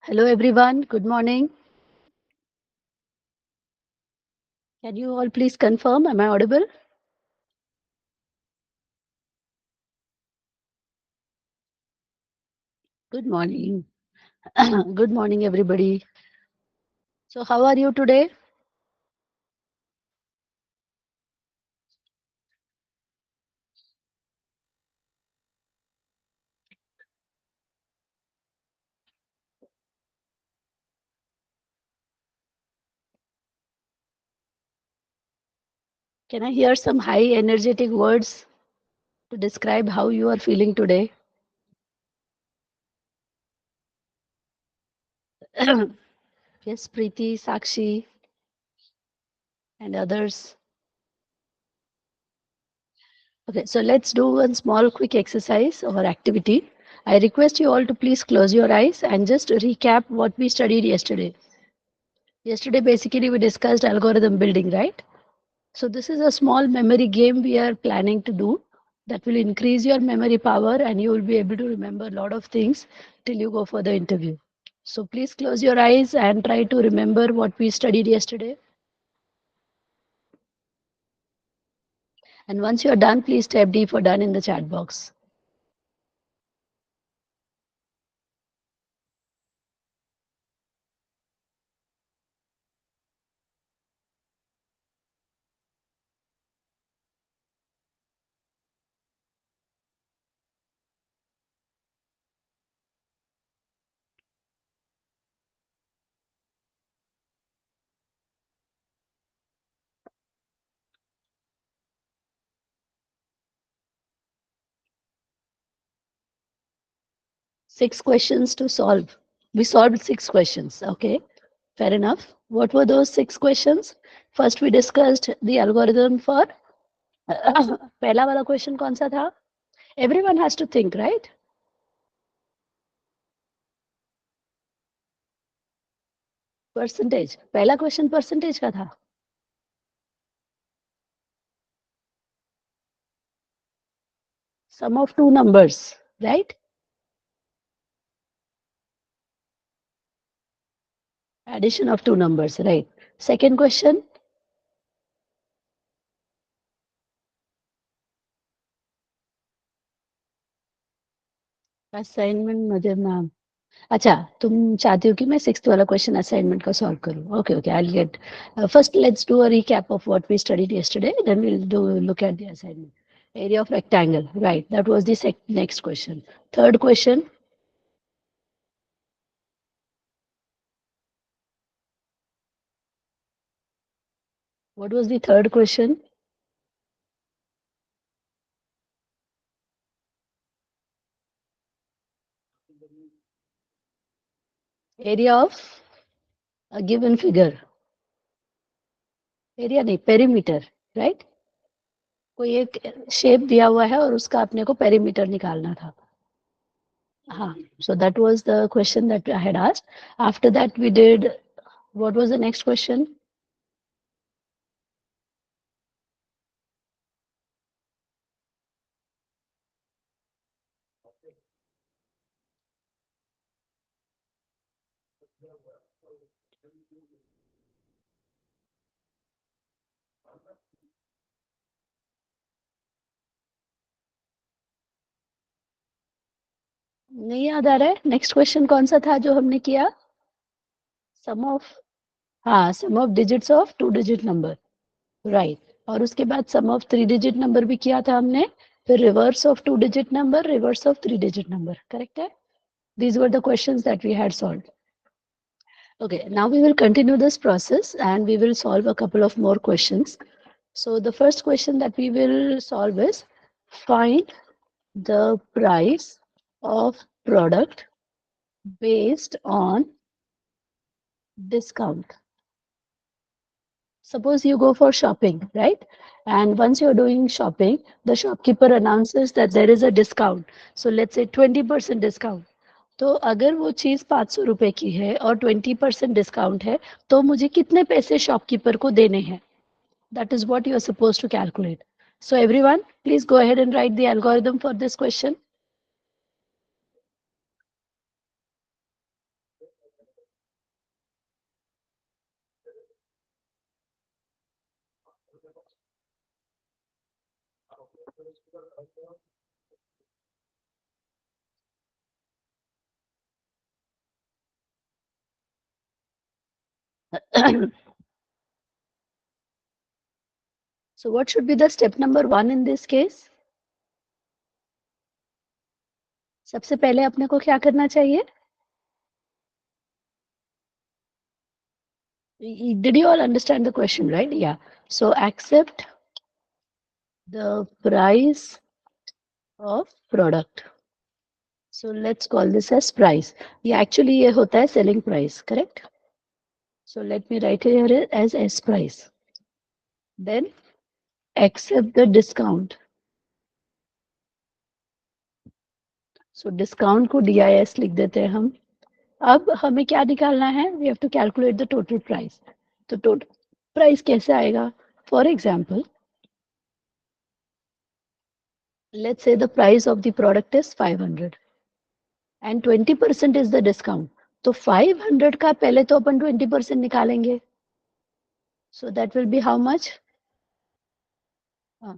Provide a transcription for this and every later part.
Hello everyone, good morning. Can you all please confirm, am I audible? Good morning. Good morning everybody. So how are you today? Can I hear some high energetic words to describe how you are feeling today? Yes, Preeti, Sakshi and others. Okay, so let's do one small quick exercise or activity. I request you all to please close your eyes and just recap what we studied yesterday. Yesterday, basically, we discussed algorithm building, right? So this is a small memory game we are planning to do that will increase your memory power and you will be able to remember a lot of things till you go for the interview. So please close your eyes and try to remember what we studied yesterday. And once you are done, please type D for done in the chat box. Six questions to solve. We solved six questions. Okay, fair enough. What were those six questions? First, we discussed the algorithm for. पहला वाला question कौन सा था? Everyone has to think, right? Percentage पहला question percentage का था sum of two numbers, right? Addition of two numbers, right? Second question, assignment मुझे ma'am अच्छा तुम चाहती हो कि मैं सिक्स्थ वाला क्वेश्चन असाइनमेंट का सॉल्व करूं okay okay I will get first let's do a recap of what we studied yesterday then we'll do look at the assignment area of rectangle right that was the next question third question what was the third question area of a given figure area नहीं perimeter right कोई एक shape दिया हुआ है और उसका अपने को पेरीमीटर निकालना था हाँ so that was the question that I had asked after that we did what was the next question नहीं याद आ रहा है नेक्स्ट क्वेश्चन कौन सा था जो हमने किया सम ऑफ हाँ sum of digits of two digit number right और उसके बाद sum of three digit number भी किया था हमने फिर reverse of two digit number reverse of three digit number correct है these were the questions that we had solved okay now we will continue this process and we will solve a couple of more questions so the first question that we will solve is find the price of product based on discount. Suppose you go for shopping, right? And once you're doing shopping, the shopkeeper announces that there is a discount. So let's say 20% discount. तो अगर वो चीज 500 रुपए की है और 20% discount है तो मुझे कितने पैसे शॉपकीपर को देने हैं that is what you are suppose to calculate so everyone please go ahead and write the algorithm for this question So what should be the step number 1 in this case? सबसे पहले अपने को क्या करना चाहिए? Did you all understand the question, right? Yeah. So accept the price of product. So let's call this as price. ये actually ये होता है selling price, correct? So let me write here as S price. Then accept the discount. So discount को DIS लिख देते हैं हम. अब हमें क्या निकालना है? We have to calculate the total price. तो total price कैसे आएगा? For example, let's say the price of the product is 500 and 20% is the discount. तो 500 का पहले तो अपन 20% निकालेंगे. So that will be how much?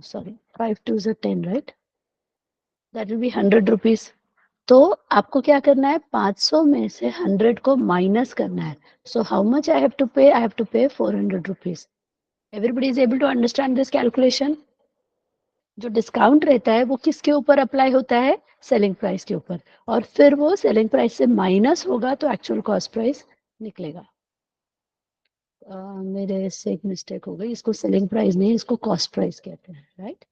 Sorry, 5 2 is a 10, right? That will be 100 rupees. तो आपको क्या करना है? 500 में से 100 को माइनस करना है. So how much I have to pay? I have to pay 400 rupees. Everybody is able to understand this calculation? जो डिस्काउंट रहता है वो किसके ऊपर अप्लाई होता है? सेलिंग प्राइस के ऊपर. और फिर वो सेलिंग प्राइस से माइनस होगा तो एक्चुअल कॉस्ट प्राइस निकलेगा. मेरे से एक मिस्टेक हो गई. इसको सेलिंग प्राइस नहीं, इसको कॉस्ट प्राइस कहते हैं, right?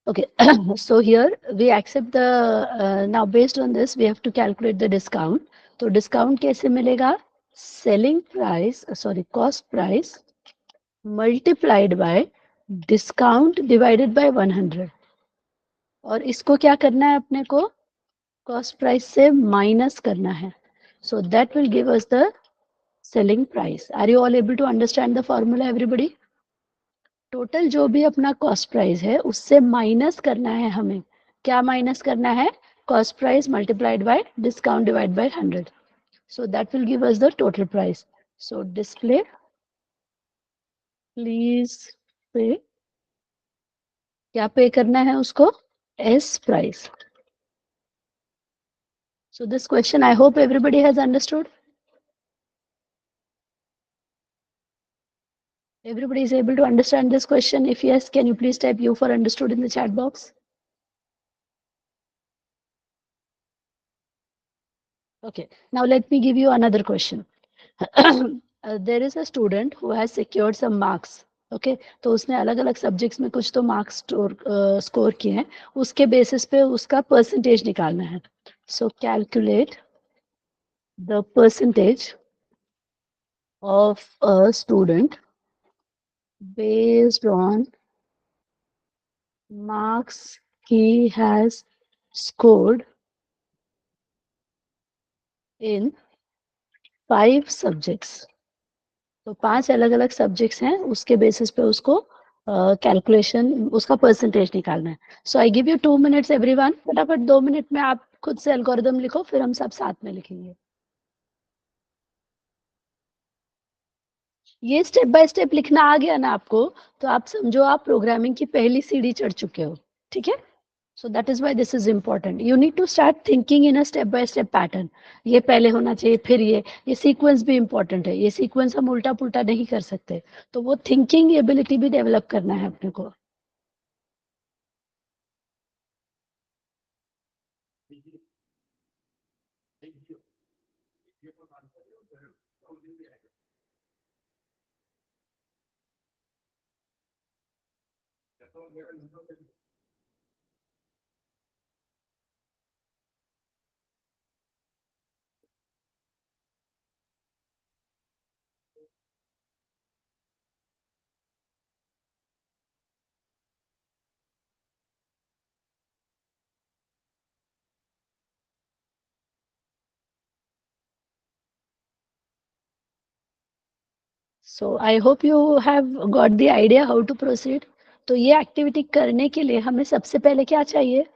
Okay. So here we accept the now based on this we have to calculate the discount. तो डिस्काउंट कैसे मिलेगा? Selling price sorry cost price multiplied by discount divided by 100. और इसको क्या करना है अपने को? कॉस्ट प्राइस से माइनस करना है. So that will give us the selling price. Are you all able to understand the formula, everybody? Total जो भी अपना कॉस्ट प्राइस है उससे माइनस करना है हमें. क्या माइनस करना है? Cost price multiplied by discount divide by 100. So that will give us the total price. So display please pay. क्या पे करना है उसको? S price. So this question I hope everybody has understood. Everybody is able to understand this question? If yes, can you please type U for understood in the chat box? Okay, now let me give you another question. There is a student who has secured some marks. Okay, तो उसने अलग अलग subjects में कुछ तो marks score किए हैं. उसके बेसिस पे उसका परसेंटेज निकालना है. सो calculate the percentage of a student based on marks he has scored in 5 subjects. तो 5 अलग अलग सब्जेक्ट्स हैं, उसके बेसिस पे उसको कैलकुलेशन उसका परसेंटेज निकालना है. So I give you 2 minutes everyone. फटाफट 2 मिनट में आप खुद से एल्गोरिदम लिखो, फिर हम सब साथ में लिखेंगे. ये स्टेप बाय स्टेप लिखना आ गया ना आपको, तो आप समझो आप प्रोग्रामिंग की पहली सीढ़ी चढ़ चुके हो. ठीक है? So that is why this is important. You need to start thinking in a step by step pattern. ये पहले होना चाहिए, फिर ये सीक्वेंस भी इम्पोर्टेंट है. ये सीक्वेंस हम उल्टा पुल्टा नहीं कर सकते. तो वो थिंकिंग एबिलिटी भी डेवलप करना है अपने को. So I hope you have got the idea how to proceed. तो ये एक्टिविटी करने के लिए हमें सबसे पहले क्या चाहिए?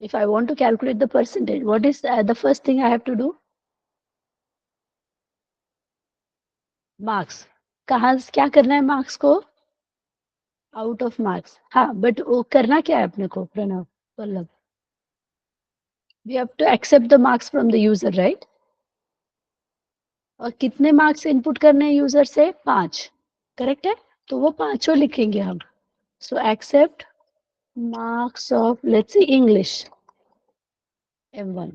If I want to calculate the percentage, what is the first thing I have to do? Marks. कहाँ क्या करना है marks को? Out of marks. हाँ, but वो करना क्या है अपने को Pranav Vallabh? We have to accept the marks from the user, right? और कितने मार्क्स इनपुट करने हैं यूजर से? 5. करेक्ट है? तो वो पांचों लिखेंगे हम. So accept marks of let's say English M1.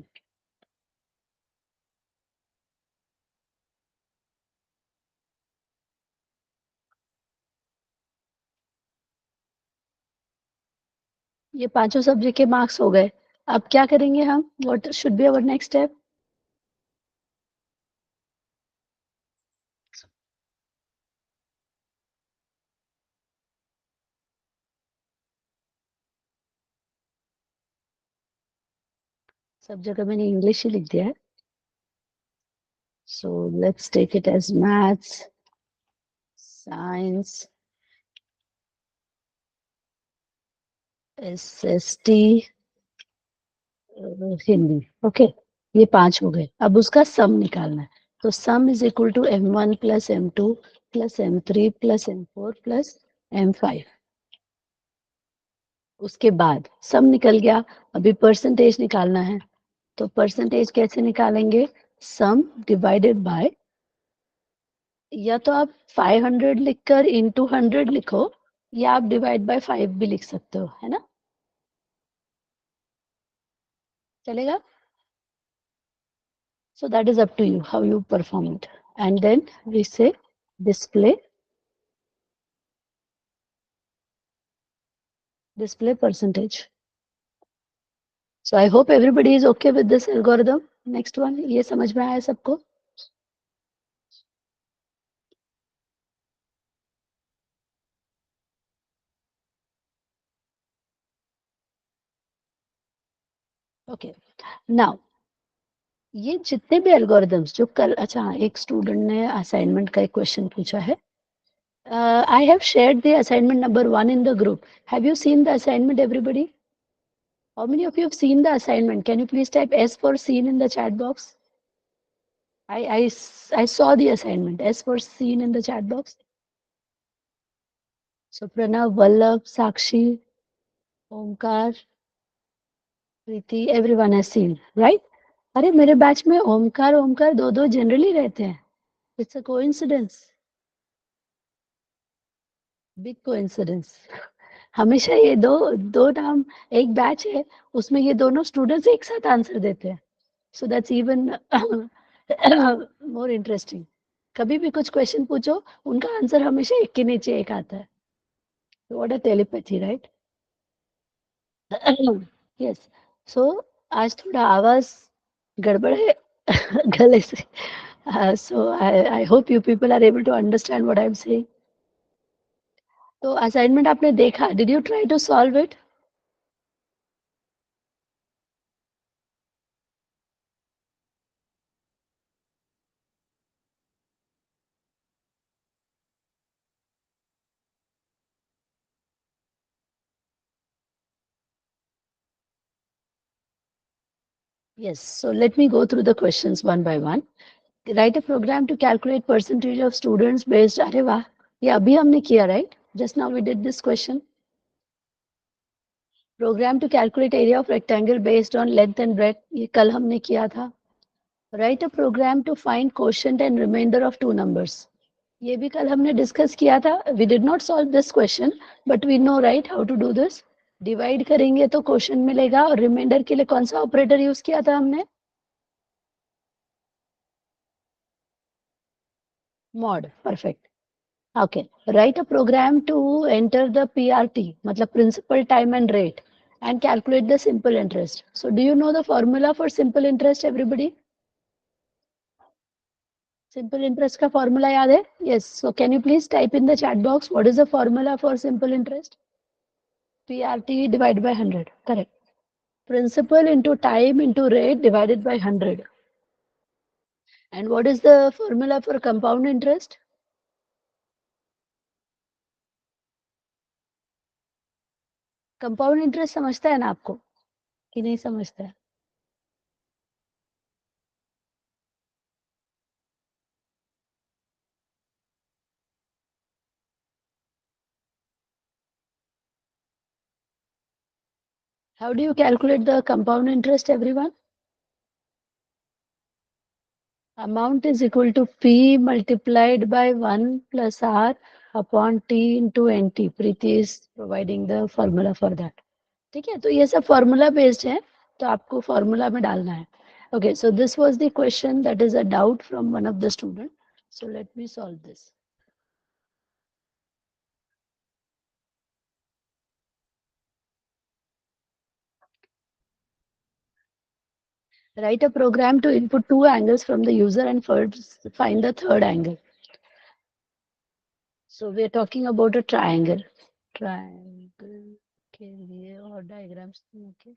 ये पांचों सब्जेक्ट के मार्क्स हो गए. अब क्या करेंगे हम? What should be our next step? सब जगह मैंने इंग्लिश ही लिख दिया है. So let's take it as maths, science, SST, Hindi. Okay, ये 5 हो गए. अब उसका सम निकालना है. तो sum is equal to M1 plus M2 plus M3 plus M4 plus M5. उसके बाद सम निकल गया. अभी परसेंटेज निकालना है. तो परसेंटेज कैसे निकालेंगे? सम डिवाइडेड बाय, या तो आप 500 लिखकर इंटू 100 लिखो, या आप डिवाइड बाय 5 भी लिख सकते हो, है ना? चलेगा? So that is up to you how you perform it. And then we say display percentage. So I hope everybody is okay with this algorithm. Next one, ये समझ में आया सबको? Okay. Now ये जितने भी एल्गोरिदम्स जो कल, अच्छा एक स्टूडेंट ने असाइनमेंट का एक क्वेश्चन पूछा है. I have shared the assignment number 1 in the group. Have you seen the assignment, everybody? How many of you have seen the assignment? Can you please type S for seen in the chat box? I saw the assignment. S for seen in the chat box. So Pranav, Vallabh, Sakshi, Omkar, Preeti, everyone has seen, right? अरे मेरे batch में ओमकार दो generally रहते हैं. It's a coincidence. Big coincidence. हमेशा ये दो नाम एक बैच है, उसमें ये दोनों स्टूडेंट्स एक साथ आंसर देते हैं. So that's even more interesting. कभी भी कुछ क्वेश्चन पूछो, उनका आंसर हमेशा एक के नीचे एक आता है. What a telepathy, right? Yes. So आज थोड़ा आवाज गड़बड़ है गले से. So I hope you people are able to understand what I'm saying. तो असाइनमेंट आपने देखा. Did you try to solve it? Yes. So let me go through the questions one by one. Write a program to calculate percentage of students based. अरे वाह, ये अभी हमने किया, right? Just now we did this question. Program to calculate area of rectangle based on length and breadth. ये कल हमने किया था. Write a program to find quotient and remainder of two numbers. ये भी कल हमने डिस्कस किया था. We did not solve this question, but we know, right, how to do this. Divide करेंगे तो क्वोशिएंट मिलेगा, और रिमाइंडर के लिए कौन सा ऑपरेटर यूज किया था हमने? Mod. Perfect. Okay, write a program to enter the PRT, मतलब principal time and rate, and calculate the simple interest. So do you know the formula for simple interest, everybody? Simple interest का formula याद है? Yes. So can you please type in the chat box what is the formula for simple interest? PRT divided by 100. Correct. Principal into time into rate divided by 100. And what is the formula for compound interest? Compound interest समझता है ना आपको कि नहीं समझता है? How do you calculate the compound interest, everyone? Amount is equal to P multiplied by 1 plus R upon T into NT. Preeti is providing the formula for that. ठीक है, तो ये सब formula based है, तो आपको formula में डालना है. Okay, so this was the question that is a doubt from one of the student. So let me solve this. Write a program to input two angles from the user and first find the third angle. So we are talking about a triangle. Triangle के लिए और diagrams okay.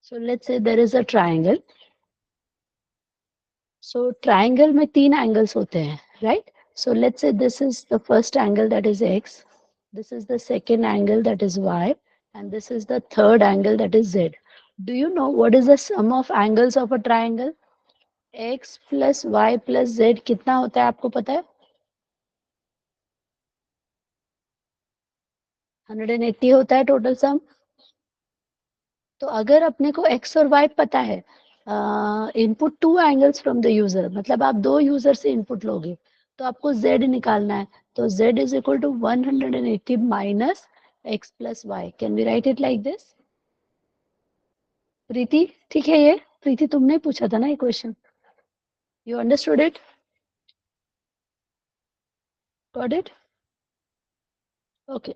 So let's say there is a triangle. So triangle में तीन angles होते हैं, right? So let's say this is the first angle that is x, this is the second angle that is y, and this is the third angle that is z. Do you know what is the sum of angles of a triangle? x plus y plus z कितना होता है आपको पता है? 180 होता है total sum. तो अगर अपने को x और y पता है, input two angles from the user, मतलब आप दो यूजर से इनपुट लोगे, तो आपको z निकालना है. तो z is equal to 180 minus x plus Y. Can we write it like this? Preeti, ठीक है ये? प्रीति तुमने पूछा था ना ये question. You understood it? Got it? Okay,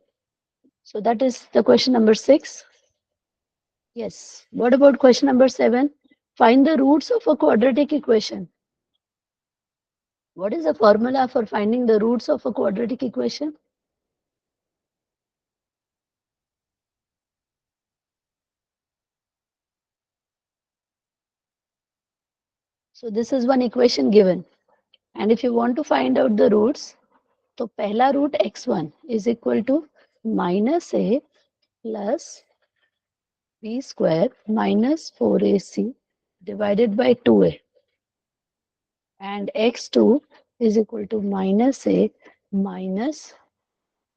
so that is the question number 6. Yes, what about question number 7? Find the roots of a quadratic equation. What is the formula for finding the roots of a quadratic equation? So this is one equation given. And if you want to find out the roots, तो पहला root x1 is equal to minus a plus b square minus 4ac divided by 2a. And x2 is equal to minus a minus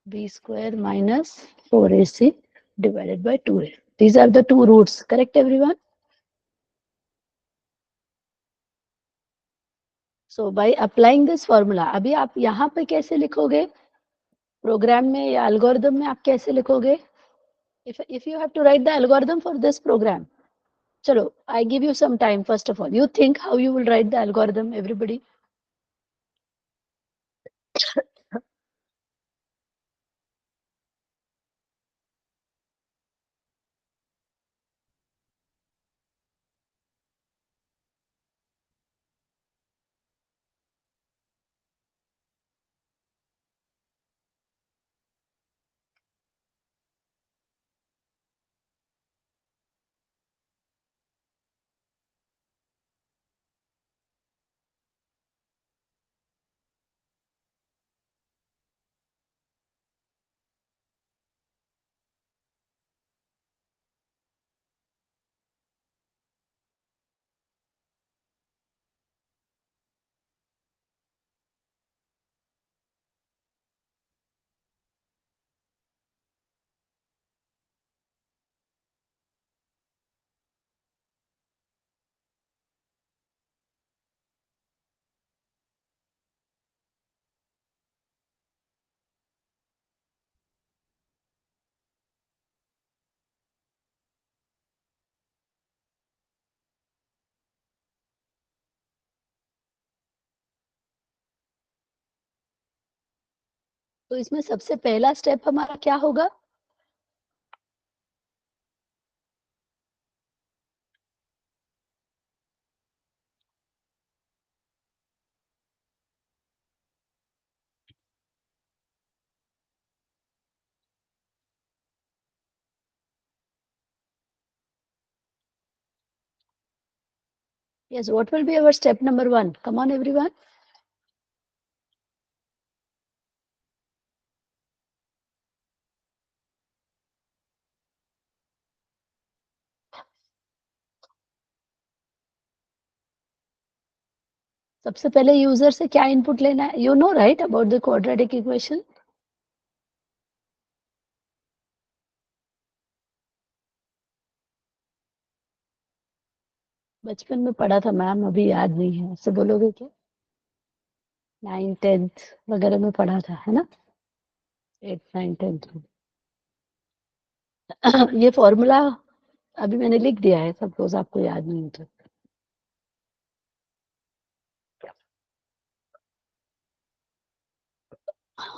b square minus 4ac divided by 2a. These are the two roots. Correct, everyone? So by applying this formula, अभी आप यहाँ पे कैसे लिखोगे? Programme में या algorithm में आप कैसे लिखोगे? if you have to write the algorithm for this program, chalo, I give you some time. First of all, you think how you will write the algorithm, everybody. तो इसमें सबसे पहला स्टेप हमारा क्या होगा? Yes, what will be our step number 1? Come on, everyone. सबसे पहले user से क्या इनपुट लेना है? You know right about the quadratic equation? बचपन में पढ़ा था मैम, अभी याद नहीं है, ऐसे बोलोगे क्या? 9th 10th वगैरह में पढ़ा था, है ना? 8th 9th 10th में। ये फॉर्मूला अभी मैंने लिख दिया है, सपोज आपको याद नहीं तो।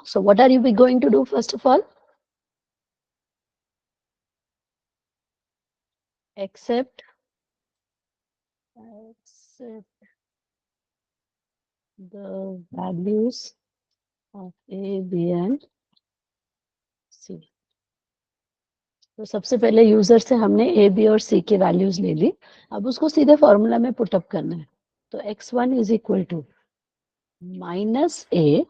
So what are you be going to do first of all? Accept the values of A, B and C. तो सबसे पहले यूजर से हमने ए, बी और सी के वैल्यूज ले ली। अब उसको सीधे फॉर्मूला में पुटअप करना है। तो x1 is equal to minus a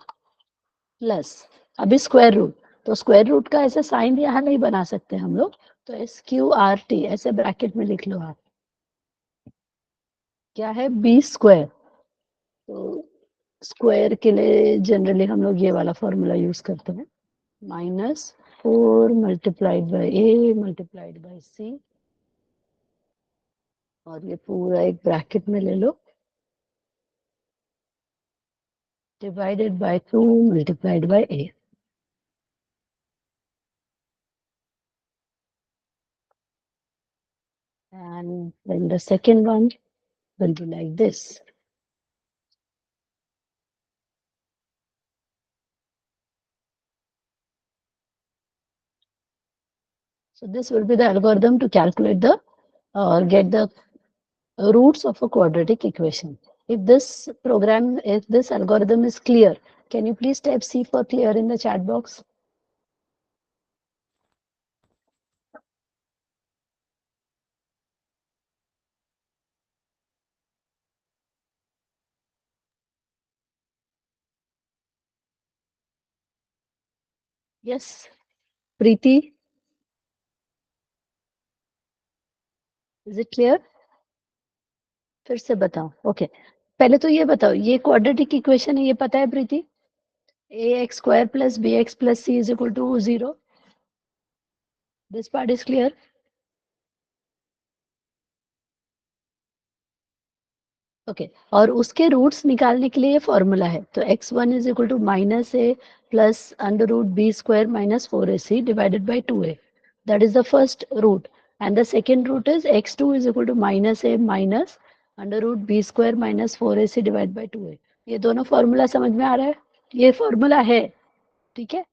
plus, अभी स्क्वायर रूट, तो स्क्वायर रूट का ऐसे साइन यहाँ नहीं बना सकते हम लोग, तो SQRT ऐसे ब्रैकेट में लिख लो आप। क्या है? B square. तो स्क्वायर के लिए जनरली हम लोग ये वाला फॉर्मूला यूज करते हैं, -4 multiplied by A multiplied by C, और ये पूरा एक ब्रैकेट में ले लो, divided by 2 multiplied by a. And then the second one will be like this. So this will be the algorithm to calculate the or get the roots of a quadratic equation. If this program, if this algorithm is clear, can you please type C for clear in the chat box? Yes, Preeti, is it clear? फिर से बताओ। Okay, पहले तो ये बताओ, ये quadratic equation है, ये पता है प्रीति? ax square plus bx plus c is equal to 0. This part is clear? Okay, और उसके रूट्स निकालने के लिए ये फॉर्मूला है। तो x1 is equal to minus a plus under root b square minus 4ac divided by 2a, that is the first root. And the second root is x2 is equal to minus a minus under root b square minus 4ac divide by 2a। ये दोनों formula समझ में आ रहा है? ये formula है, ठीक है?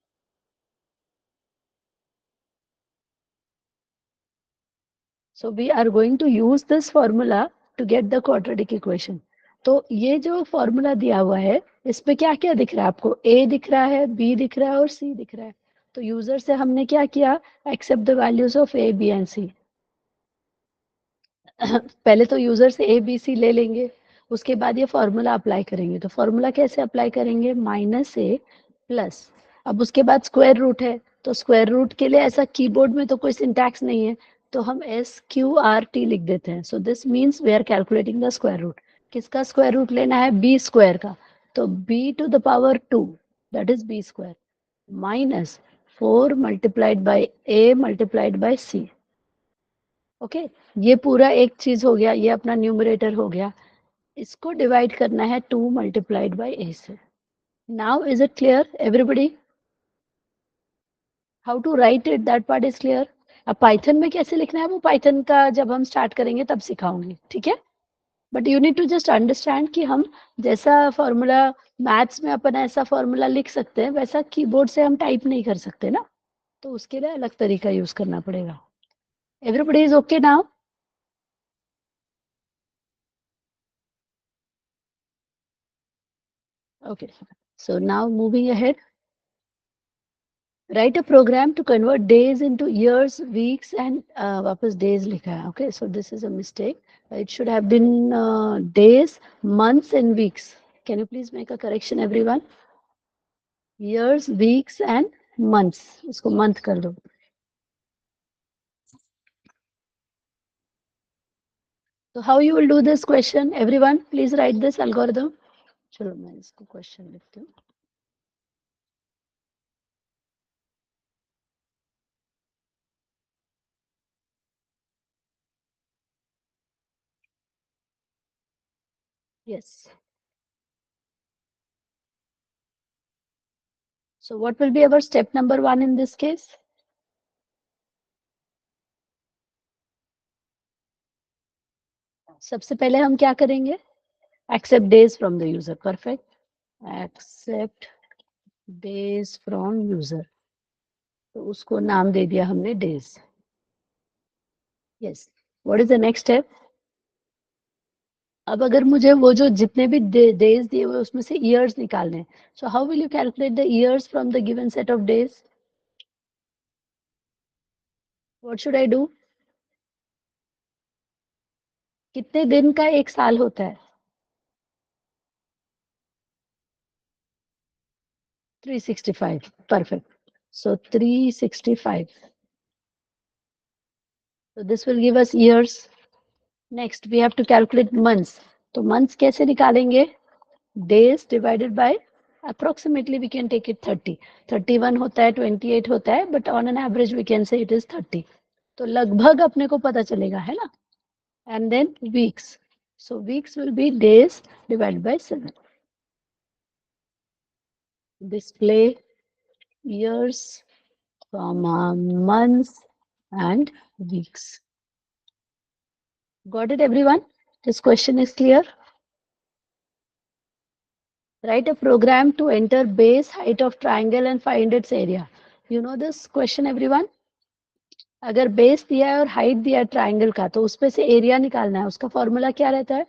So we are going to use this formula to get the quadratic equation. तो ये जो फॉर्मूला दिया हुआ है, इसमें क्या क्या दिख रहा है आपको? A दिख रहा है, B दिख रहा है और C दिख रहा है। तो यूजर से हमने क्या किया? Except the values of A, B and C। पहले तो यूजर से ए बी सी ले लेंगे, उसके बाद ये फॉर्मूला अप्लाई करेंगे। तो फॉर्मूला कैसे अप्लाई करेंगे? माइनस ए प्लस, अब उसके बाद स्क्वायर रूट है, तो स्क्वायर रूट के लिए ऐसा कीबोर्ड में तो कोई सिंटैक्स नहीं है, तो हम SQRT लिख देते हैं। So this means we are calculating the square root. किसका स्क्वायर रूट लेना है? बी स्क्वायर का। तो b to the power 2, that is b square, minus 4 multiplied by A multiplied by c. Okay, ये पूरा एक चीज हो गया, ये अपना न्यूमरेटर हो गया। इसको डिवाइड करना है 2 मल्टीप्लाइड बाई ए से। Now is it clear everybody? How to write it, that part is clear. अब पाइथन में कैसे लिखना है, वो पाइथन का जब हम स्टार्ट करेंगे तब सिखाऊंगी, ठीक है? But you need to just understand कि हम जैसा फॉर्मूला मैथ्स में अपन ऐसा फॉर्मूला लिख सकते हैं, वैसा कीबोर्ड से हम टाइप नहीं कर सकते ना, तो उसके लिए अलग तरीका यूज करना पड़ेगा। Everybody is okay now? Okay, so now moving ahead, write a program to convert days into years, weeks and वापस days लिखा है। Okay, so this is a mistake. It should have been days, months and weeks. Can you please make a correction everyone? Years, weeks and months, इसको month कर दो। So how you will do this question? Everyone please write this algorithm. चलो मैं इसको question लिखती हूँ. Yes. So what will be our step number 1 in this case? सबसे पहले हम क्या करेंगे? Accept days from the user. Perfect. Accept days from user. तो उसको नाम दे दिया हमने days. Yes. What is the next step? अब अगर मुझे वो जो जितने भी days दिए हुए उसमें से years निकालने हैं. So how will you calculate the years from the given set of days? What should I do? कितने दिन का एक साल होता है? 365. Perfect. So 365. So this will give us years. Next, we have to calculate months. तो months कैसे निकालेंगे? Days divided by approximately we can take it 30. 31 होता है, 28 होता है, but on an average we can say it is 30. तो लगभग अपने को पता चलेगा, है ना? And then weeks. So weeks will be days divided by 7. Display years, months and weeks. Got it, everyone? This question is clear? Write a program to enter base height of triangle and find its area. You know this question, everyone? अगर base दिया है और height दिया है triangle का तो उसपे से एरिया निकालना है. उसका फॉर्मूला क्या रहता है?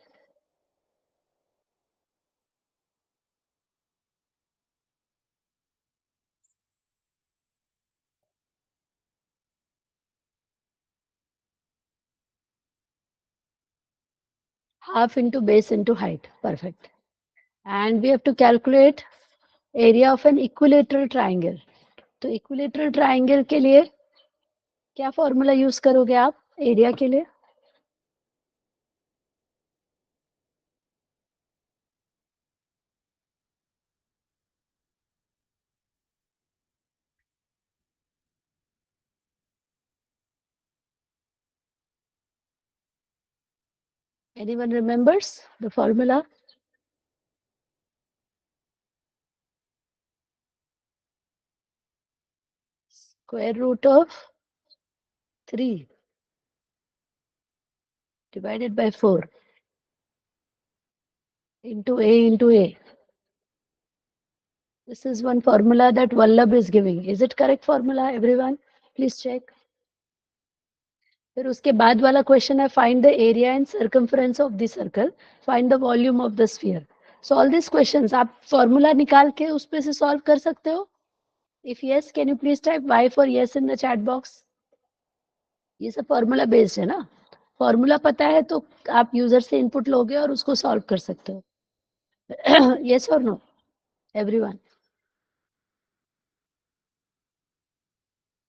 Half into base into height. Perfect. And we have to calculate area of an equilateral triangle. तो इक्विलेटरल ट्राइंगल के लिए क्या फॉर्मूला यूज करोगे आप एरिया के लिए? Anyone remembers the formula? Square root of 3 divided by 4 into A. This is one formula that Vallabh is giving. Is it correct formula, everyone? Please check. फिर उसके बाद वाला क्वेश्चन है find the area and circumference of the circle, find the volume of the sphere. So all this questions आप formula निकाल के उस पे से सॉल्व कर सकते हो. If yes can you please type Y for yes in the chat box. ये सब फॉर्मूला बेस्ड है ना. फॉर्मूला पता है तो आप यूजर से इनपुट लोगे और उसको सॉल्व कर सकते हो. यस और नो एवरीवन?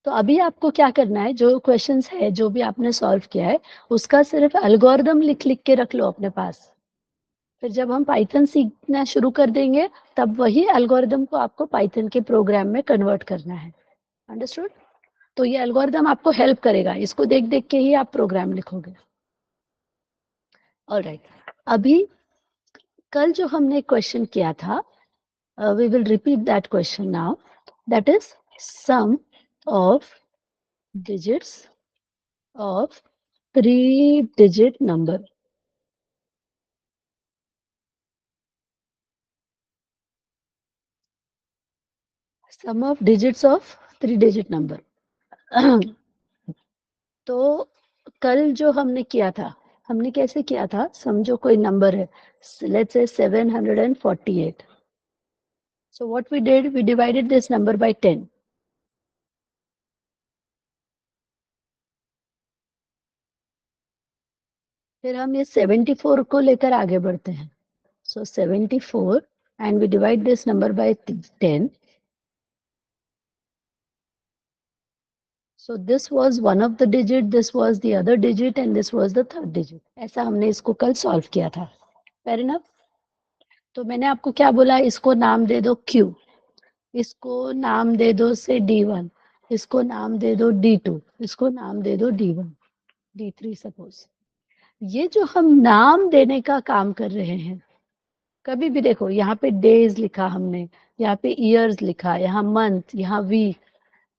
तो अभी आपको क्या करना है, जो क्वेश्चंस है जो भी आपने सॉल्व किया है उसका सिर्फ एल्गोरिदम लिख लिख के रख लो अपने पास. फिर जब हम पाइथन सीखना शुरू कर देंगे तब वही एल्गोरिदम को आपको पाइथन के प्रोग्राम में कन्वर्ट करना है. अंडरस्टूड? तो ये एल्गोरिदम आपको हेल्प करेगा, इसको देख देख के ही आप प्रोग्राम लिखोगे. ऑलराइट. अभी कल जो हमने क्वेश्चन किया था, we will repeat that question now. That is sum of digits of 3-digit number. Sum of digits of 3-digit number. तो कल जो हमने किया था, हमने कैसे किया था? समझो कोई नंबर है, let's say 748. So what we did, we divided this number by 10. फिर हम ये 74 को लेकर आगे बढ़ते हैं. So 74 and we divide this number by 10. So this was one of the digit, this was the other digit and this was the third digit. ऐसा हमने इसको कल सॉल्व किया था. Fair enough? तो मैंने आपको क्या बोला, इसको नाम दे दो Q, इसको नाम दे दो से D1, इसको नाम दे दो D2, इसको नाम दे दो D1, D3 सपोज। ये जो हम नाम देने का काम कर रहे हैं, कभी भी देखो यहाँ पे डेज लिखा हमने, यहाँ पे ईयर्स लिखा, यहाँ मंथ, यहाँ week,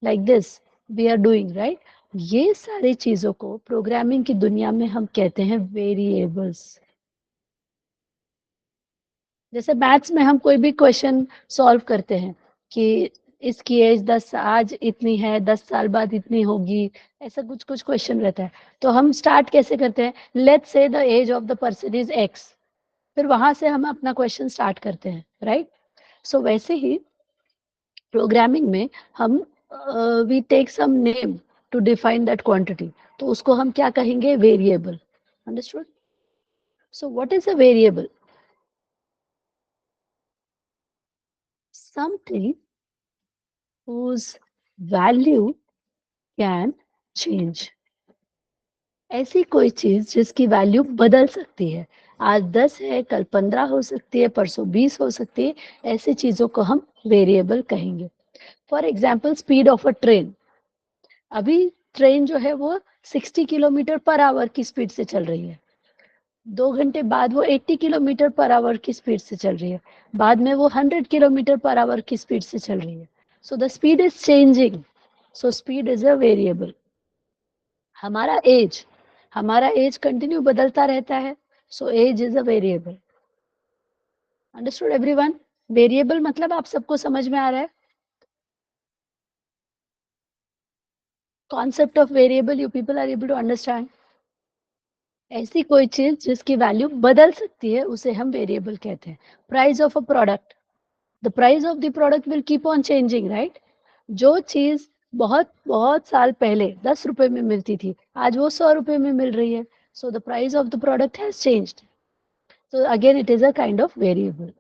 like this we are doing, right. ये सारी चीजों को प्रोग्रामिंग की दुनिया में हम कहते हैं वेरिएबल्स। जैसे मैथ्स में हम कोई भी क्वेश्चन सॉल्व करते हैं कि इसकी एज 10 आज इतनी है, 10 साल बाद इतनी होगी, ऐसा कुछ कुछ क्वेश्चन रहता है। तो हम स्टार्ट कैसे करते हैं, let's say the age of the person is x, फिर वहां से हम अपना क्वेश्चन स्टार्ट करते हैं, राइट। सो वैसे ही प्रोग्रामिंग में हम we take some name to define that quantity, तो उसको हम क्या कहेंगे, variable. Understood. So what is a variable? Something whose value can change। ऐसी कोई चीज जिसकी वैल्यू बदल सकती है, आज 10 है, कल 15 हो सकती है, परसों 20 हो सकती है, ऐसी चीजों को हम वेरिएबल कहेंगे। For example speed of a train, अभी ट्रेन जो है वो 60 किलोमीटर पर आवर की स्पीड से चल रही है, 2 घंटे बाद वो 80 किलोमीटर पर आवर की स्पीड से चल रही है, बाद में वो 100 किलोमीटर पर आवर की स्पीड से चल रही है। So the speed is changing, so speed is a variable. हमारा एज कंटिन्यू बदलता रहता है, so age is a variable. Understood everyone? Variable मतलब आप सबको समझ में आ रहा है? Concept of variable you people are able to understand? ऐसी कोई चीज जिसकी वैल्यू बदल सकती है उसे हम वेरिएबल कहते हैं। Price of a product, the price of the product will keep on changing, right. जो चीज बहुत बहुत साल पहले 10 रुपए में मिलती थी, आज वो 100 रुपए में मिल रही है, so the price of the product has changed, so again it is a kind of variable।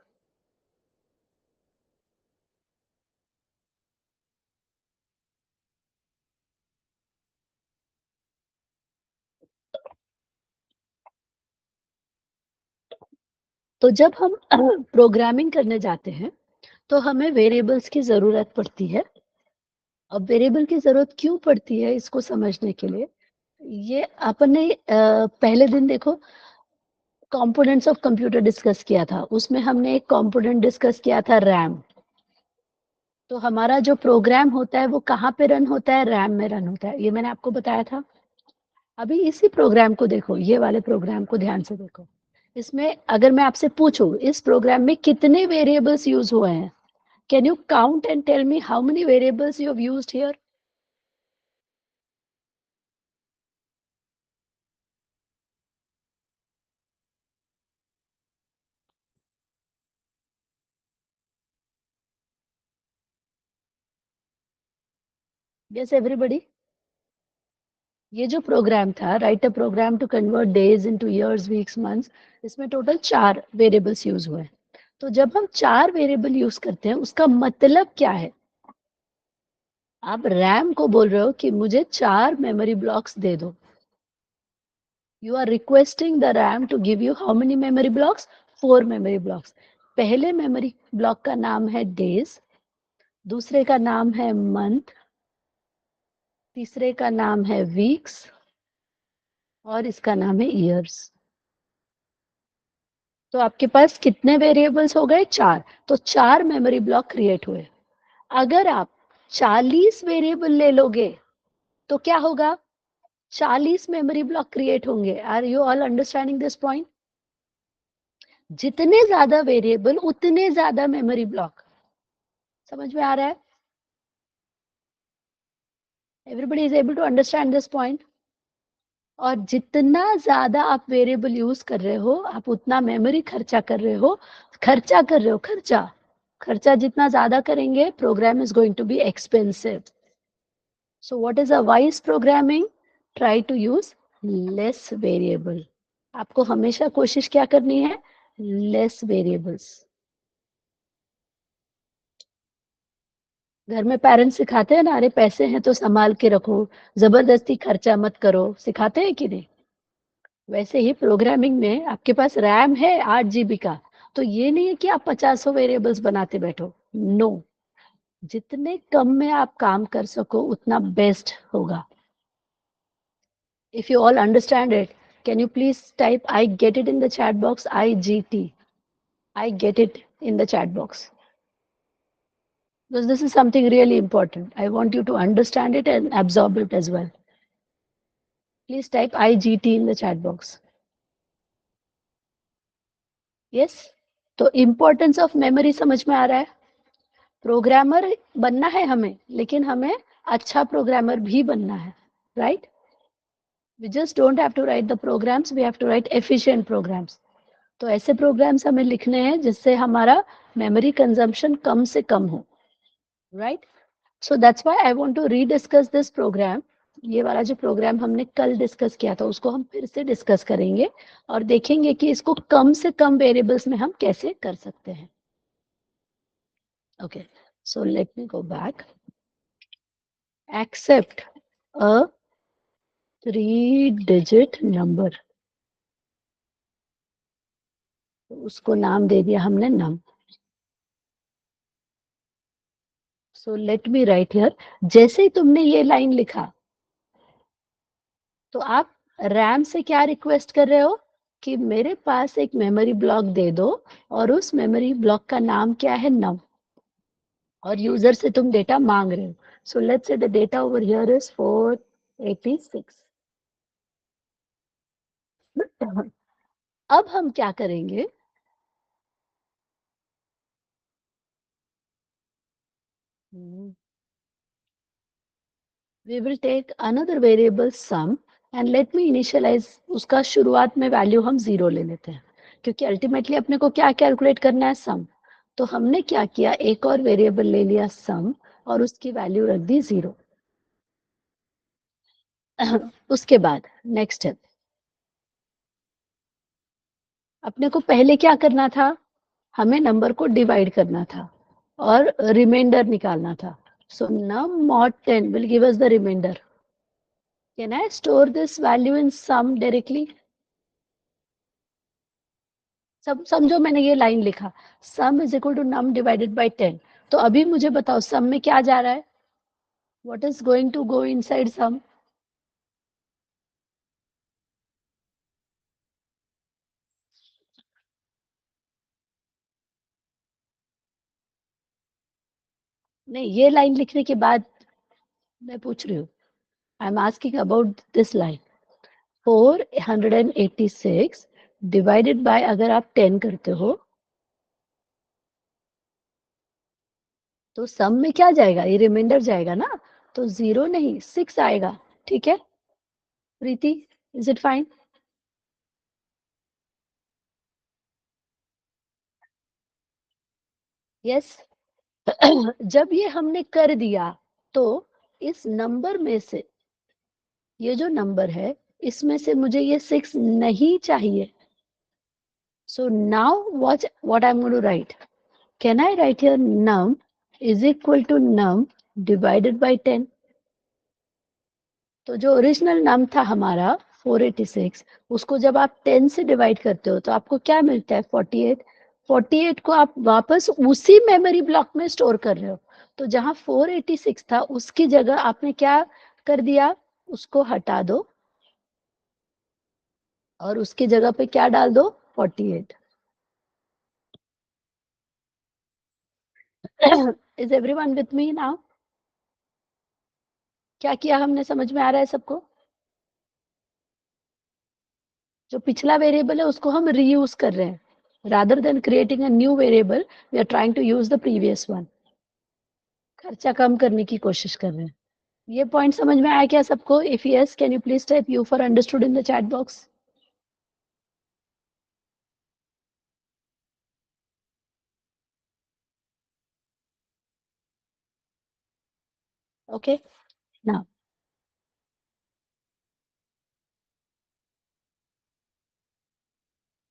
तो जब हम प्रोग्रामिंग करने जाते हैं तो हमें वेरिएबल्स की जरूरत पड़ती है। अब वेरिएबल की जरूरत क्यों पड़ती है इसको समझने के लिए, ये अपने पहले दिन देखो कंपोनेंट्स ऑफ कंप्यूटर डिस्कस किया था, उसमें हमने एक कंपोनेंट डिस्कस किया था रैम। तो हमारा जो प्रोग्राम होता है वो कहाँ पे रन होता है, रैम में रन होता है, ये मैंने आपको बताया था। अभी इसी प्रोग्राम को देखो, ये वाले प्रोग्राम को ध्यान से देखो, इसमें अगर मैं आपसे पूछूं इस प्रोग्राम में कितने वेरिएबल्स यूज हुए हैं, can you count and tell me how many variables you have used here? Yes everybody? ये जो प्रोग्राम था, write a program to convert days into years, weeks, months, इसमें टोटल 4 वेरिएबल्स यूज हुए हैं। तो जब हम 4 वेरिएबल यूज करते हैं उसका मतलब क्या है? आप रैम को बोल रहे हो कि मुझे 4 मेमोरी ब्लॉक्स दे दो। You are requesting the RAM to give you how many memory blocks? 4 memory blocks। पहले मेमोरी ब्लॉक का नाम है डेज, दूसरे का नाम है मंथ, तीसरे का नाम है वीक्स, और इसका नाम है ईयर्स। तो आपके पास कितने वेरिएबल्स हो गए? 4। तो 4 मेमोरी ब्लॉक क्रिएट हुए। अगर आप 40 वेरिएबल ले लोगे तो क्या होगा? 40 मेमोरी ब्लॉक क्रिएट होंगे। Are you all understanding this point? जितने ज्यादा वेरिएबल उतने ज्यादा मेमोरी ब्लॉक। समझ में आ रहा है? Everybody is able to understand this point? और जितना ज्यादा आप वेरिएबल यूज कर रहे हो आप उतना मेमोरी खर्चा कर रहे हो, खर्चा खर्चा जितना ज्यादा करेंगे program is going to be expensive. So what is a wise programming? Try to use less variable. आपको हमेशा कोशिश क्या करनी है? Less variables. घर में पेरेंट्स सिखाते हैं ना, अरे पैसे हैं तो संभाल के रखो, जबरदस्ती खर्चा मत करो, सिखाते हैं कि नहीं? वैसे ही प्रोग्रामिंग में आपके पास रैम है 8 GB का, तो ये नहीं है कि आप 50 वेरिएबल्स बनाते बैठो, नो, जितने कम में आप काम कर सको उतना बेस्ट होगा. If you all understand it, can you please type I get it in the chat box? IGT. I get it in the chat box. Because this is something really important. I want you to understand it and absorb it as well. Please type IGT in the chat box. Yes? तो importance of memory समझ में आ रहा है? Programmer बनना है हमें, लेकिन हमें अच्छा प्रोग्रामर भी बनना है, right? We just don't have to write the programs, we have to write efficient programs. तो ऐसे प्रोग्राम्स हमें लिखने हैं जिससे हमारा मेमोरी कंजम्पशन कम से कम हो, right? So that's why I want to rediscuss this program. ये वाला जो प्रोग्राम हमने कल डिस्कस किया था उसको हम फिर से डिस्कस करेंगे और देखेंगे कि इसको कम से कम वेरिएबल्स में हम कैसे कर सकते हैं. Okay, so let me go back. Accept a 3-digit number, उसको नाम दे दिया हमने num. So let me write here. जैसे ही तुमने ये लाइन लिखा तो आप रैम से क्या रिक्वेस्ट कर रहे हो कि मेरे पास एक मेमोरी ब्लॉक दे दो और उस मेमोरी ब्लॉक का नाम क्या है, नम. और यूजर से तुम डेटा मांग रहे हो. So let's say the data over here is 486. अब हम क्या करेंगे, we will take another variable sum and let me initialize. उसका शुरुआत में वैल्यू हम 0 ले लेते हैं क्योंकि अल्टीमेटली अपने को क्या कैलकुलेट करना है, सम. तो हमने क्या किया, एक और वेरिएबल ले लिया सम और उसकी वैल्यू रख दी 0. उसके बाद नेक्स्ट स्टेप, अपने को पहले क्या करना था, हमें नंबर को डिवाइड करना था और रिमाइंडर निकालना था. सो num mod 10 will give us the remainder. Can I store this value in sum directly? सब समझो, मैंने ये लाइन लिखा sum is equal to num divided by 10. तो अभी मुझे बताओ सम में क्या जा रहा है, what is going to go inside sum? नहीं, ये लाइन लिखने के बाद मैं पूछ रही हूँ, I am asking about this line. 486 divided by, अगर आप 10 करते हो तो सम में क्या जाएगा, ये रिमाइंडर जाएगा ना, तो 0 नहीं 6 आएगा. ठीक है Preeti, is it fine? Yes. जब ये हमने कर दिया तो इस नंबर में से, ये जो नंबर है इसमें से मुझे ये 6 नहीं चाहिए. So now what I'm going to write, can I write here num is equal to num divided by 10? तो जो ओरिजिनल नम था हमारा 486, उसको जब आप 10 से डिवाइड करते हो तो आपको क्या मिलता है, 48. 48 को आप वापस उसी मेमोरी ब्लॉक में स्टोर कर रहे हो. तो जहां 486 था उसकी जगह आपने क्या कर दिया, उसको हटा दो और उसकी जगह पे क्या डाल दो, 48. Is everyone with me now? क्या किया हमने, समझ में आ रहा है सबको? जो पिछला वेरिएबल है उसको हम रीयूज कर रहे हैं, rather than creating a new variable we are trying to use the previous one. खर्चा कम करने की कोशिश कर रहे हैं. ये पॉइंट समझ में आया क्या सबको? If yes, can you please type you for understood in the chat box. Okay, now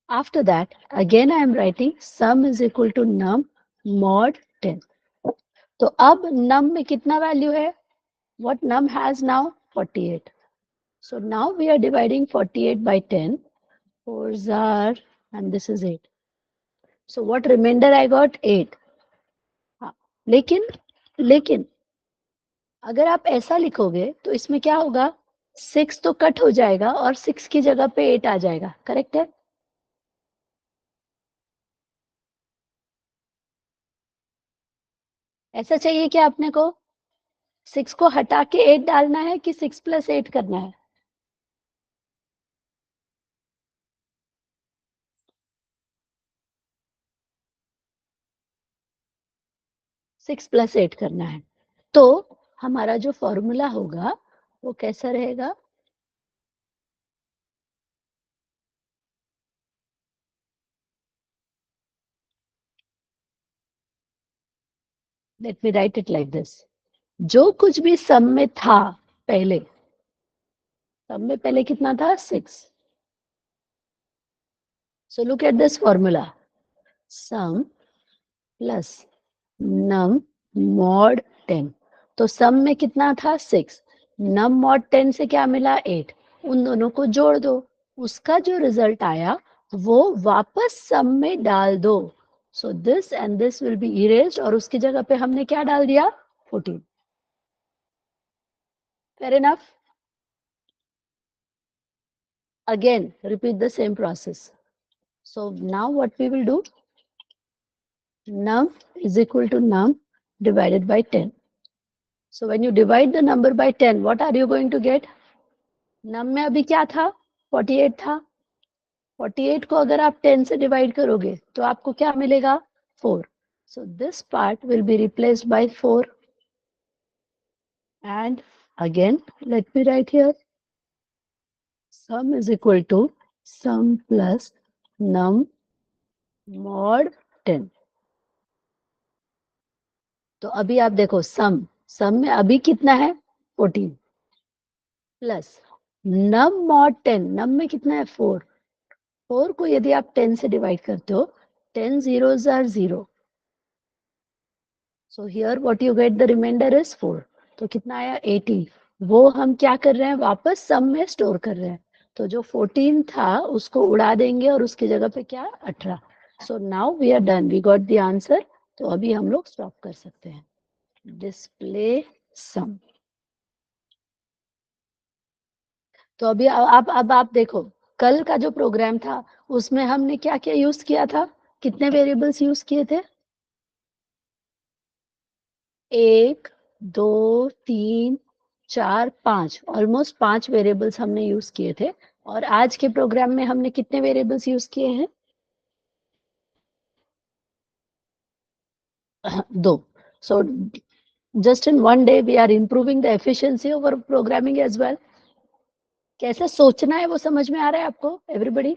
after that again I am writing sum is equal to num mod 10. तो अब num में कितना वैल्यू है, what num has now, 48. So now we are dividing 48 by 10. 4s are, and this is 8. So what remainder I got? 8. हाँ, लेकिन अगर आप ऐसा लिखोगे तो इसमें क्या होगा? 6 तो कट हो जाएगा और 6 की जगह पे 8 आ जाएगा, करेक्ट है? ऐसा चाहिए क्या आपने को? 6 को हटा के 8 डालना है कि 6 प्लस 8 करना है? 6 प्लस 8 करना है। तो हमारा जो फॉर्मूला होगा वो कैसा रहेगा? Late me right it like this. जो कुछ भी सम में था पहले, सम में पहले कितना था? 6. So look at this formula. Sum plus num mod 10. तो सम में कितना था? 6. num mod 10 से क्या मिला? 8. उन दोनों को जोड़ दो, उसका जो रिजल्ट आया वो वापस सम में डाल दो. So this and this will be erased और उसकी जगह पे हमने क्या डाल दिया? 14. Fair enough? Again repeat the same process. So now what we will do? Num is equal to num divided by 10. So when you divide the number by 10, what are you going to get? num में अभी क्या था? 48 था. 48 को अगर आप 10 से divide करोगे तो आपको क्या मिलेगा? 4. So this part will be replaced by 4. And again, let me write here. Sum is equal to sum plus num mod 10. तो अभी आप देखो सम में अभी कितना है? 14 प्लस नम मॉड 10. नम में कितना है? 4. 4 को यदि आप 10 से डिवाइड करते हो, 10 zeros are 0. So here what you get the remainder is 4. तो कितना आया? 18. वो हम क्या कर रहे हैं? वापस सम में स्टोर कर रहे हैं. तो जो 14 था उसको उड़ा देंगे और उसकी जगह पे क्या? 18. So now we are done. We got the answer. तो अभी हम लोग स्टॉप कर सकते हैं. डिस्प्ले सम. तो अभी अब आप देखो, कल का जो प्रोग्राम था उसमें हमने क्या क्या यूज किया था? कितने वेरिएबल्स यूज किए थे? 1, 2, 3, 4, 5. ऑलमोस्ट 5 वेरिएबल्स हमने यूज किए थे. और आज के प्रोग्राम में हमने कितने वेरिएबल्स यूज किए हैं? 2. So just in one day we are improving the efficiency of our programming as well. कैसे सोचना है वो समझ में आ रहा है आपको? Everybody,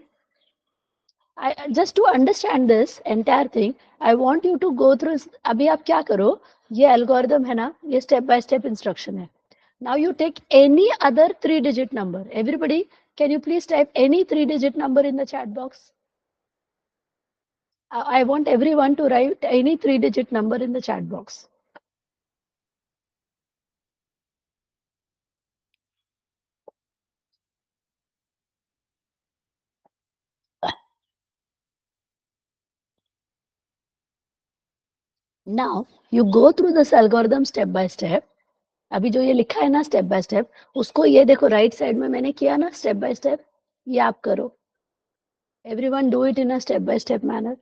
I just to understand this entire thing, I want you to go through. अभी आप क्या करो, ये एल्गोरिदम है ना, ये स्टेप बाय स्टेप इंस्ट्रक्शन है. Now you take any other 3-digit number. Everybody, can you please type any 3-digit number in the chat box? I want everyone to write any 3-digit number in the chat box. Now you go through this algorithm step by step. अभी जो ये लिखा है ना step by step, उसको ये देखो right side में मैंने किया ना स्टेप बाय स्टेप, ये आप करो. Everyone do it in a step by step manner.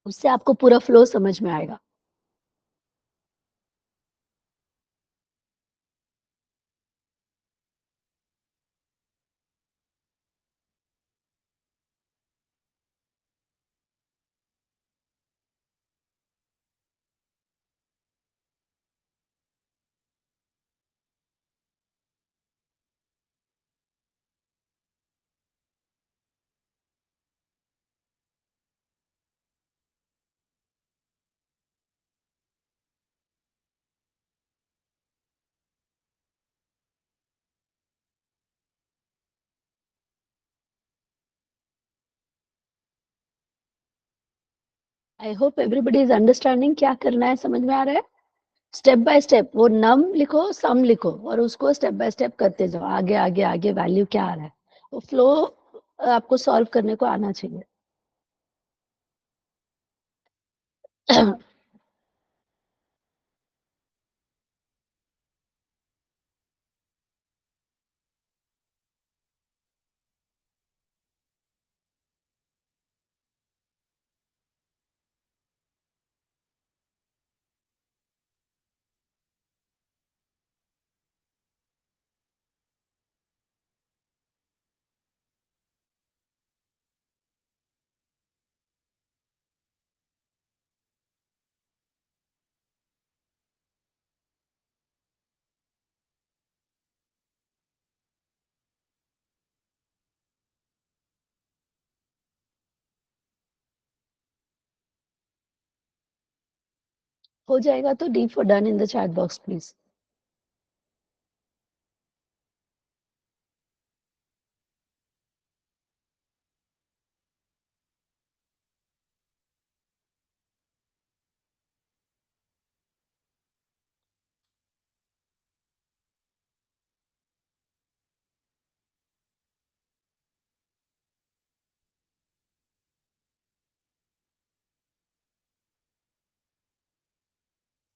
उससे आपको पूरा फ्लो समझ में आएगा. I hope everybody is understanding क्या करना है, समझ में आ रहा है? स्टेप बाय स्टेप वो नम लिखो, सम लिखो और उसको स्टेप बाय स्टेप करते जाओ. आगे आगे आगे वैल्यू क्या आ रहा है वो फ्लो आपको सॉल्व करने को आना चाहिए. हो जाएगा तो D for done in the chat box please.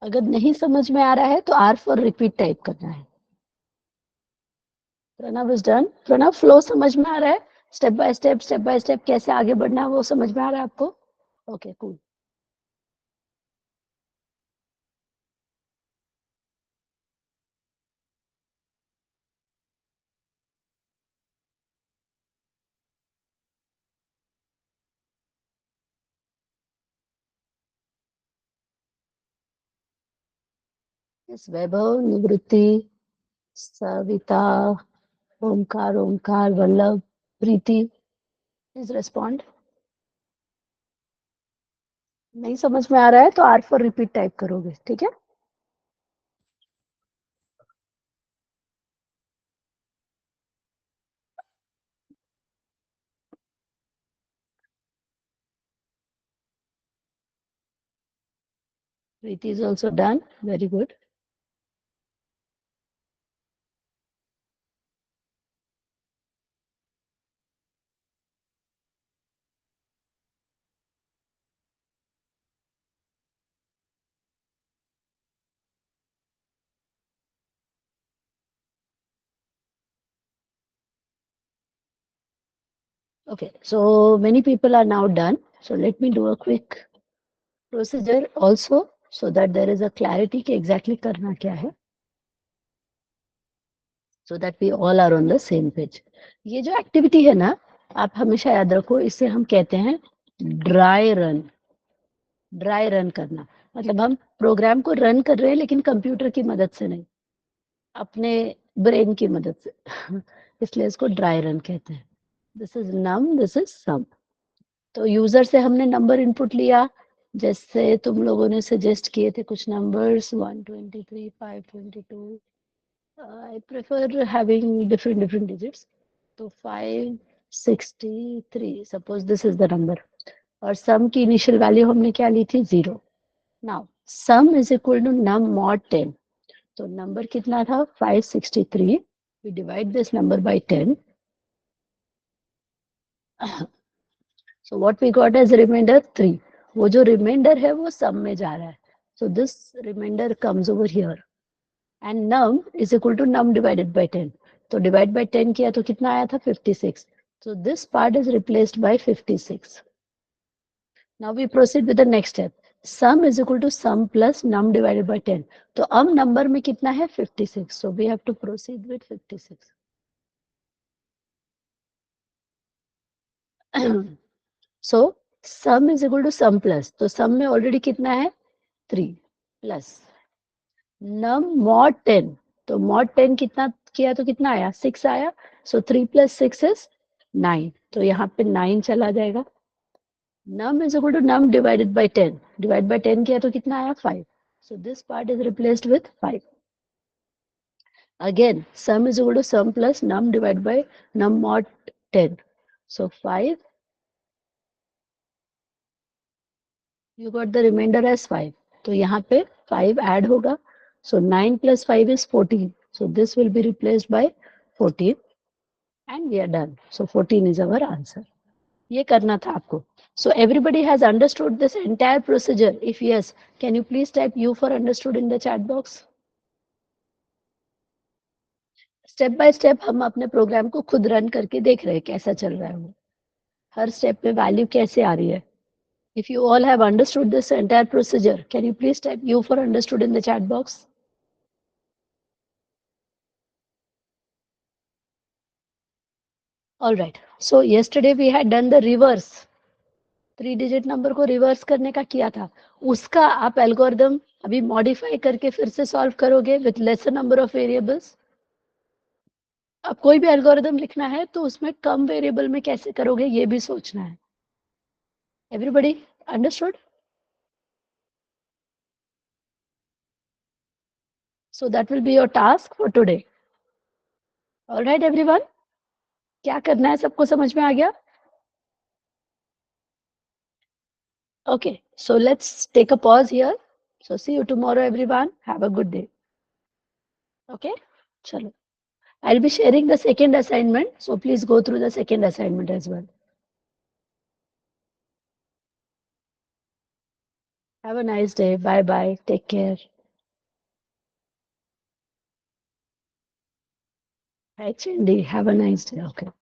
अगर नहीं समझ में आ रहा है तो R for repeat टाइप करना है. Pranav is done. Pranav flow समझ में आ रहा है? स्टेप बाय स्टेप कैसे आगे बढ़ना है वो समझ में आ रहा है आपको? Okay cool. यस वैभव, निवृत्ति, सविता, ओमकार, वल्लभ, प्रीति, प्लीज रेस्पॉन्ड. नहीं समझ में आ रहा है तो आर फॉर रिपीट टाइप करोगे, ठीक है? Preeti is also done. Very good. Okay, so many people are now done. So let me do a quick procedure also so that there is a clarity कि exactly करना क्या है. So that we all are on the same page. ये जो activity है ना, आप हमेशा याद रखो, इसे हम कहते हैं ड्राई रन. ड्राई रन करना मतलब हम प्रोग्राम को रन कर रहे हैं लेकिन कंप्यूटर की मदद से नहीं, अपने ब्रेन की मदद से. इसलिए इसको ड्राई रन कहते हैं. This is num, this is sum. तो यूजर से हमने नंबर इनपुट लिया, जैसे तुम लोगों ने सजेस्ट किए थे कुछ numbers 123, 522. I prefer having different digits. तो 563, suppose this is the number. और sum की initial value हमने क्या ली थी? 0. Now sum is equal to num mod 10. तो number कितना था? 563. We divide this number by 10. So what we got as remainder? 3. वो जो remainder है वो sum में जा रहा है. So this remainder comes over here. And num is equal to num divided by 10. तो divide by 10 किया तो कितना आया था? 56. So this part is replaced by 56. Now we proceed with the next step. Sum is equal to sum plus num divided by 10. तो अब number में कितना है? 56. So we have to proceed with 56. So sum is equal to sum plus. तो sum में already कितना है? 3 plus num mod 10. तो mod 10 कितना किया तो कितना आया? 6 आया. So 3 plus 6 is 9. तो यहाँ पे 9 चला जाएगा. Num is equal to num divided by 10. Divide by 10 किया तो कितना आया? 5. So this part is replaced with 5. Again, sum is equal to sum plus num divided by num mod 10. So 5. You got the remainder as 5. तो यहाँ पे 5 add होगा. So 9 plus 5 is 14. So this will be replaced by 14. and we are done. So 14 is our answer. ये करना था आपको. So everybody has understood this entire procedure. If yes, can you please type U for understood in the chat box? Step by step हम अपने programme को खुद run करके देख रहे हैं कैसा चल रहा है वो. हर स्टेप में वैल्यू कैसे आ रही है. If you all have understood this entire procedure, can you please type U for understood in the chat box? All right. So yesterday we had done the reverse. 3 digit number को reverse करने का किया था. उसका आप algorithm अभी modify करके फिर से सॉल्व करोगे with laser number of variables. अब कोई भी एल्गोरिदम लिखना है तो उसमें कम वेरिएबल में कैसे करोगे ये भी सोचना है. Everybody understood? So that will be your task for today. Alright everyone, क्या करना है सबको समझ में आ गया? Okay, so let's take a pause here. So see you tomorrow everyone. Have a good day. Okay, चलो. I'll be sharing the second assignment, so please go through the second assignment as well. Have a nice day. Bye bye. Take care. Hi, Chindi. Have a nice day. Okay.